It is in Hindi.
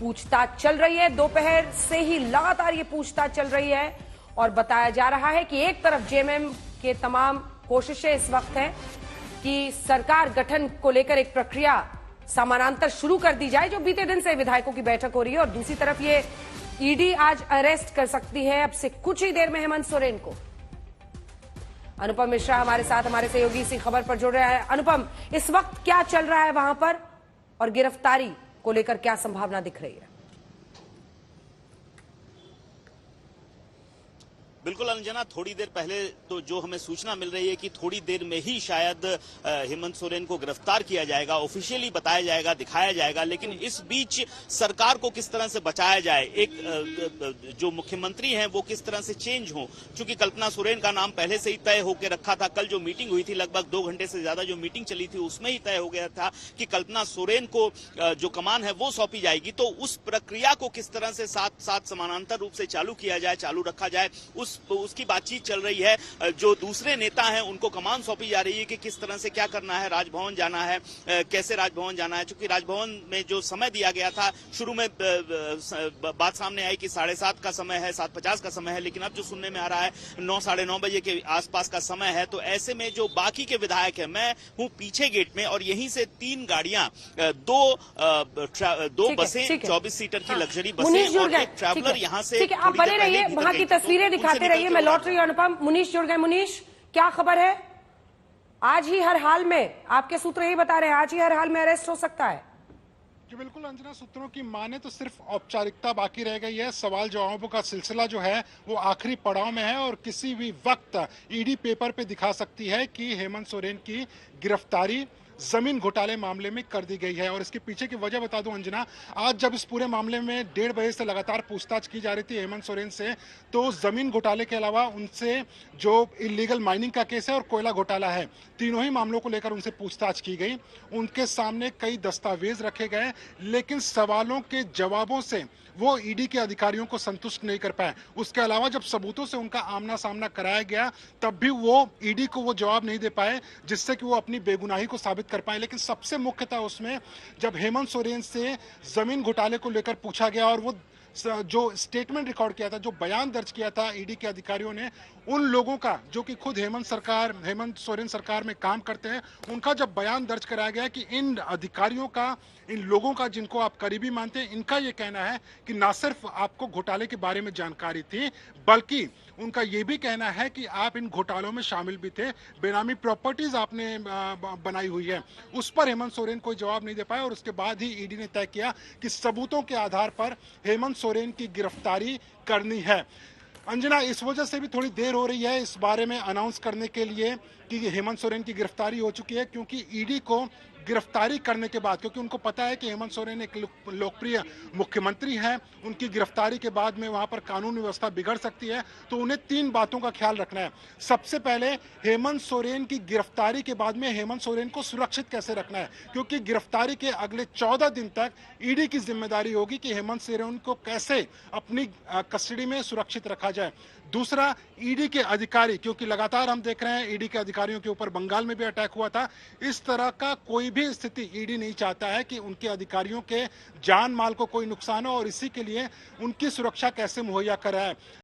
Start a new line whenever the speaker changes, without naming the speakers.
पूछताछ चल रही है। दोपहर से ही लगातार ये पूछताछ चल रही है और बताया जा रहा है कि एक तरफ जेएमएम के तमाम कोशिशें इस वक्त हैं कि सरकार गठन को लेकर एक प्रक्रिया समानांतर शुरू कर दी जाए, जो बीते दिन से विधायकों की बैठक हो रही है, और दूसरी तरफ ये ईडी आज अरेस्ट कर सकती है अब से कुछ ही देर में हेमंत सोरेन को। अनुपम मिश्रा हमारे साथ, हमारे सहयोगी इसी खबर पर जुड़ रहे हैं। अनुपम, इस वक्त क्या चल रहा है वहां पर और गिरफ्तारी को लेकर क्या संभावना दिख रही है?
बिल्कुल अंजना, थोड़ी देर पहले तो जो हमें सूचना मिल रही है कि थोड़ी देर में ही शायद हेमंत सोरेन को गिरफ्तार किया जाएगा, ऑफिशियली बताया जाएगा, दिखाया जाएगा। लेकिन इस बीच सरकार को किस तरह से बचाया जाए, एक जो मुख्यमंत्री हैं वो किस तरह से चेंज हो, चूंकि कल्पना सोरेन का नाम पहले से ही तय होकर रखा था। कल जो मीटिंग हुई थी, लगभग 2 घंटे से ज्यादा जो मीटिंग चली थी, उसमें ही तय हो गया था कि कल्पना सोरेन को जो कमान है वो सौंपी जाएगी। तो उस प्रक्रिया को किस तरह से साथ साथ समानांतर रूप से चालू किया जाए, चालू रखा जाए, उसकी बातचीत चल रही है। जो दूसरे नेता हैं उनको कमान सौंपी जा रही है कि किस तरह से क्या करना है, राजभवन जाना है, कैसे राजभवन जाना है। चूंकि राजभवन में जो समय दिया गया था, शुरू में बात सामने आई कि 7:30 का समय है, 7:50 का समय है, लेकिन अब जो सुनने में आ रहा है 9, 9:30 बजे के आसपास का समय है। तो ऐसे में जो बाकी के विधायक हैं, मैं हूं पीछे गेट में, और यहीं से 3 गाड़ियां, दो बसें, 24 सीटर की लग्जरी बसें और एक ट्रैवलर यहां से।
आप बने रहिए, वहां की तस्वीरें दिखाते रहिए, मैं लौट रही हूं। अनुपम, मुनीश जुड़ गए। मुनीश, क्या खबर है? आज ही हर हाल में, आपके सूत्र यही बता रहे हैं, आज ही हर हाल में अरेस्ट हो सकता है।
जी बिल्कुल अंजना, सूत्रों की माने तो सिर्फ औपचारिकता बाकी रह गई है। सवाल जवाबों का सिलसिला जो है वो आखिरी पड़ाव में है और किसी भी वक्त ईडी पेपर पे दिखा सकती है कि हेमंत सोरेन की गिरफ्तारी जमीन घोटाले मामले में कर दी गई है। और इसके पीछे की वजह बता दूं अंजना, आज जब इस पूरे मामले में 1:30 बजे से लगातार पूछताछ की जा रही थी हेमंत सोरेन से, तो जमीन घोटाले के अलावा उनसे जो इलीगल माइनिंग का केस है और कोयला घोटाला है, तीनों ही मामलों को लेकर उनसे पूछताछ की गई। उनके सामने कई दस्तावेज रखे गए, लेकिन सवालों के जवाबों से वो ईडी के अधिकारियों को संतुष्ट नहीं कर पाए। उसके अलावा जब सबूतों से उनका आमना सामना कराया गया, तब भी वो ईडी को वो जवाब नहीं दे पाए जिससे कि वो अपनी बेगुनाही को साबित कर पाए। लेकिन सबसे मुख्य था उसमें जब हेमंत सोरेन से जमीन घोटाले को लेकर पूछा गया और वो जो स्टेटमेंट रिकॉर्ड किया था, जो बयान दर्ज किया था ईडी के अधिकारियों ने, उन लोगों का जो कि खुद हेमंत सोरेन सरकार में काम करते हैं, उनका जब बयान दर्ज कराया गया कि इन अधिकारियों का, इन लोगों का जिनको आप करीबी मानते हैं, इनका ये कहना है कि ना सिर्फ आपको घोटाले के बारे में जानकारी थी, बल्कि उनका ये भी कहना है कि आप इन घोटालों में शामिल भी थे, बेनामी प्रॉपर्टीज आपने बनाई हुई है। उस पर हेमंत सोरेन कोई जवाब नहीं दे पाया और उसके बाद ही ईडी ने तय किया कि सबूतों के आधार पर हेमंत सोरेन की गिरफ्तारी करनी है। अंजना, इस वजह से भी थोड़ी देर हो रही है इस बारे में अनाउंस करने के लिए कि हेमंत सोरेन की गिरफ्तारी हो चुकी है, क्योंकि ईडी को गिरफ्तारी करने के बाद, क्योंकि उनको पता है कि हेमंत सोरेन एक लोकप्रिय मुख्यमंत्री हैं, उनकी गिरफ्तारी के बाद में वहां पर कानून व्यवस्था बिगड़ सकती है, तो उन्हें 3 बातों का ख्याल रखना है। सबसे पहले हेमंत सोरेन की गिरफ्तारी के बाद में हेमंत सोरेन को सुरक्षित कैसे रखना है, क्योंकि गिरफ्तारी के अगले 14 दिन तक ईडी की जिम्मेदारी होगी कि हेमंत सोरेन को कैसे अपनी कस्टडी में सुरक्षित रखा जाए। दूसरा, ईडी के अधिकारी, क्योंकि लगातार हम देख रहे हैं ईडी के अधिकारियों के ऊपर बंगाल में भी अटैक हुआ था, इस तरह का कोई भी स्थिति ईडी नहीं चाहता है कि उनके अधिकारियों के जान माल को कोई नुकसान हो, और इसी के लिए उनकी सुरक्षा कैसे मुहैया कराए।